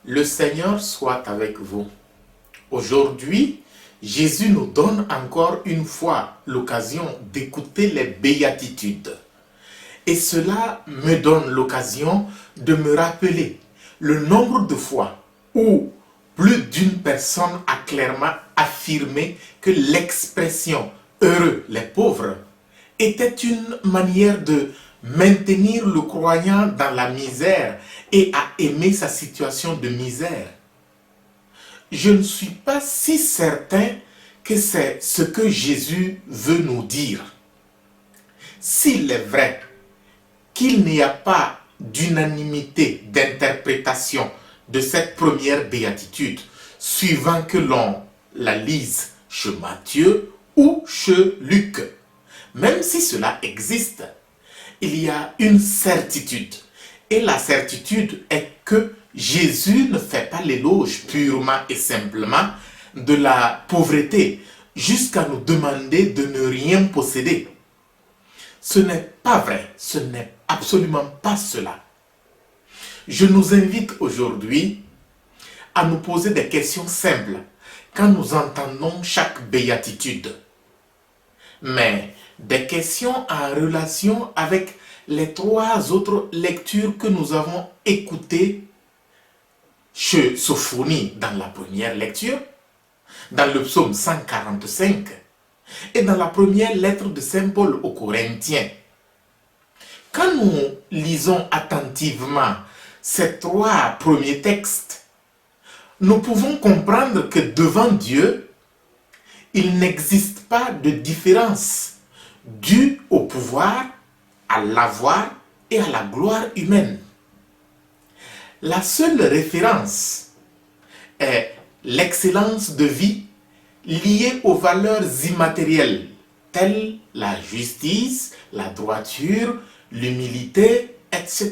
Le Seigneur soit avec vous. Aujourd'hui, Jésus nous donne encore une fois l'occasion d'écouter les béatitudes. Et cela me donne l'occasion de me rappeler le nombre de fois où plus d'une personne a clairement affirmé que l'expression « heureux les pauvres » était une manière de maintenir le croyant dans la misère et à aimer sa situation de misère. Je ne suis pas si certain que c'est ce que Jésus veut nous dire. S'il est vrai qu'il n'y a pas d'unanimité d'interprétation de cette première béatitude, suivant que l'on la lise chez Matthieu ou chez Luc, même si cela existe, il y a une certitude. Et la certitude est que Jésus ne fait pas l'éloge purement et simplement de la pauvreté, jusqu'à nous demander de ne rien posséder. Ce n'est pas vrai, ce n'est absolument pas cela. Je nous invite aujourd'hui à nous poser des questions simples quand nous entendons chaque béatitude. Mais des questions en relation avec les trois autres lectures que nous avons écoutées chez Sophonie dans la première lecture, dans le psaume 145 et dans la première lettre de Saint Paul aux Corinthiens. Quand nous lisons attentivement ces trois premiers textes, nous pouvons comprendre que devant Dieu, il n'existe pas de différence due au pouvoir, à l'avoir et à la gloire humaine. La seule référence est l'excellence de vie liée aux valeurs immatérielles telles la justice, la droiture, l'humilité, etc.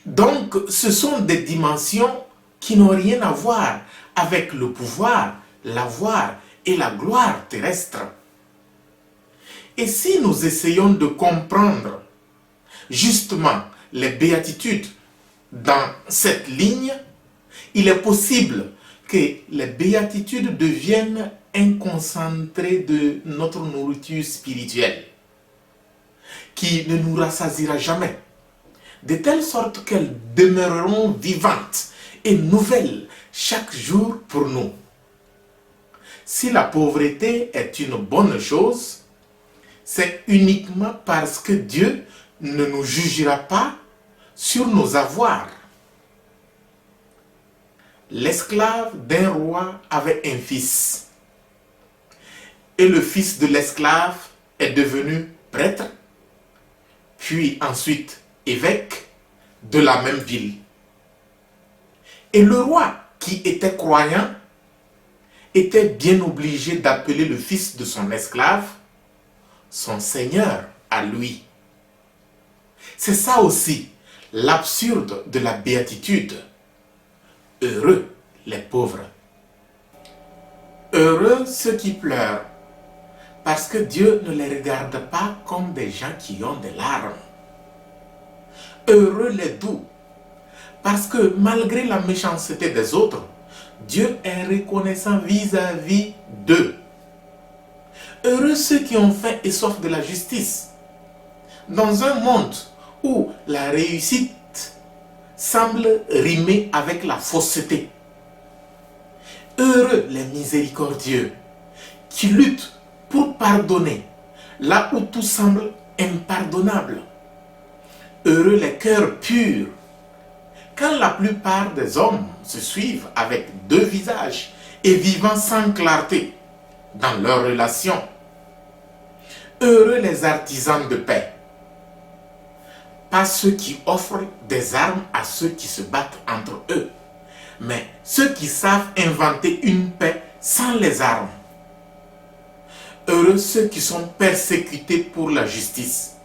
Donc, ce sont des dimensions qui n'ont rien à voir avec le pouvoir, l'avoir et la gloire terrestre. Et si nous essayons de comprendre justement les béatitudes dans cette ligne, il est possible que les béatitudes deviennent un concentré de notre nourriture spirituelle, qui ne nous rassasiera jamais, de telle sorte qu'elles demeureront vivantes et nouvelles chaque jour pour nous. Si la pauvreté est une bonne chose, c'est uniquement parce que Dieu ne nous jugera pas sur nos avoirs. L'esclave d'un roi avait un fils. Et le fils de l'esclave est devenu prêtre, puis ensuite évêque de la même ville. Et le roi, qui était croyant, était bien obligé d'appeler le fils de son esclave son seigneur à lui. C'est ça aussi l'absurde de la béatitude. Heureux les pauvres. Heureux ceux qui pleurent, parce que Dieu ne les regarde pas comme des gens qui ont des larmes. Heureux les doux, parce que malgré la méchanceté des autres, Dieu est reconnaissant vis-à-vis d'eux. Heureux ceux qui ont faim et soif de la justice. Dans un monde où la réussite semble rimer avec la fausseté. Heureux les miséricordieux qui luttent pour pardonner là où tout semble impardonnable. Heureux les cœurs purs, quand la plupart des hommes se suivent avec deux visages et vivant sans clarté dans leurs relations. Heureux les artisans de paix, pas ceux qui offrent des armes à ceux qui se battent entre eux, mais ceux qui savent inventer une paix sans les armes. Heureux ceux qui sont persécutés pour la justice,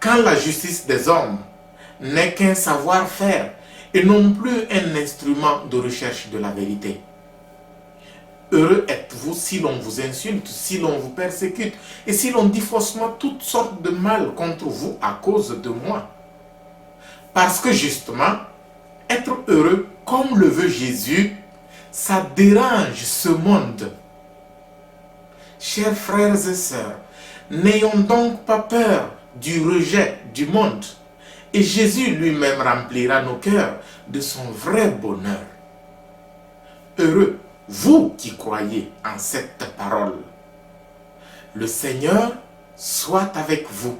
quand la justice des hommes n'est qu'un savoir-faire et non plus un instrument de recherche de la vérité. Heureux êtes-vous si l'on vous insulte, si l'on vous persécute et si l'on dit faussement toutes sortes de mal contre vous à cause de moi. Parce que justement, être heureux comme le veut Jésus, ça dérange ce monde. Chers frères et sœurs, n'ayons donc pas peur du rejet du monde. Et Jésus lui-même remplira nos cœurs de son vrai bonheur. Heureux, vous qui croyez en cette parole. Le Seigneur soit avec vous.